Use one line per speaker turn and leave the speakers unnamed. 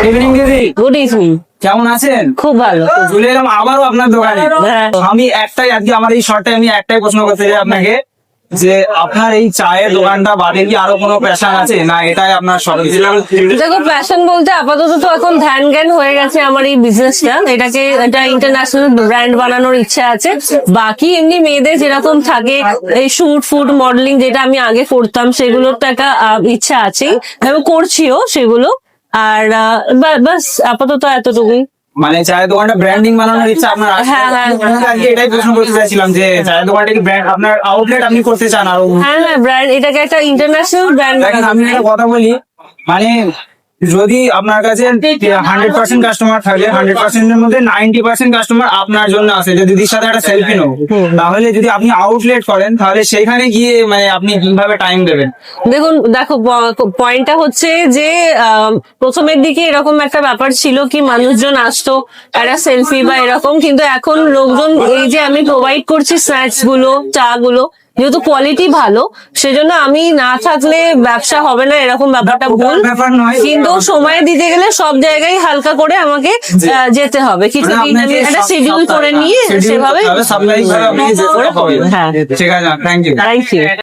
Evening দিদি,
good evening.
কেমন আছেন?
খুব ভালো।
চলে এলাম আবারও আপনার দোকানে।
হ্যাঁ।
তো আমি একটাই আজকে আমার এই শর্টে আমি একটাই প্রশ্ন করতে চাই আপনাকে, যে আপনার এই চায়ের দোকানটা বাদে কি আরো কোনো প্যাশন আছে, না এটাই আপনার সব?
দেখো, প্যাশন বলতে আপাতত তো এখন ধ্যান জ্ঞান হয়ে গেছে আমার এই বিজনেসটা। এটা ইন্টারন্যাশনাল ব্র্যান্ড বানানোর ইচ্ছা আছে। বাকি এমনি মেয়েদের যেরকম থাকে এই শুট ফুড মডেলিং, যেটা আমি আগে করতাম, সেগুলোর তো একটা ইচ্ছা আছেই, আমি করছিও সেগুলো। আর বাস আপাতত এতটুকুই।
মানে চায়ের দোকানটা ব্র্যান্ডিং বানানোর ইচ্ছা আপনার আছে?
হ্যাঁ, হ্যাঁ।
আমি আজকে এটাই প্রশ্ন করতে চাইছিলাম যে চায়ের দোকানটা কি ব্র্যান্ড, আপনার আউটলেট আপনি করতে চান আরো?
হ্যাঁ হ্যাঁ, ব্র্যান্ড, এটাকে একটা ইন্টারন্যাশনাল ব্র্যান্ড।
দেখেন আমি একটা কথা বলি, মানে যদি আপনার কাছে 100% কাস্টমার থাকে, 100% এর মধ্যে 90% কাস্টমার আপনার জন্য আছে। যদি দিদির সাথে একটা সেলফি নেব, তাহলে যদি আপনি আউটলেট করেন, তাহলে সেইখানে গিয়ে মানে আপনি কিভাবে টাইম দেবেন?
দেখো, পয়েন্টটা হচ্ছে যে প্রথমের দিকে এরকম একটা ব্যাপার ছিল কি মানুষজন আসতো একটা সেলফি বা এরকম, কিন্তু এখন লোকজন এই যে আমি প্রোভাইড করছি স্ন্যাক্স গুলো, চা গুলো, যেহেতু কোয়ালিটি ভালো, সেজন্য আমি না থাকলে ব্যবসা হবে না, এরকম ব্যাপারটা ভুল।
ব্যাপার নয়,
কিন্তু সময় দিতে গেলে সব জায়গায় হালকা করে আমাকে যেতে হবে, কিছু দিন আমি একটা শিডিউল করে নিয়ে সেভাবে।
সাপ্লাই করে আপনি যেতে হবে।
হ্যাঁ,
ঠিক আছে, থ্যাংক ইউ।
Thank you.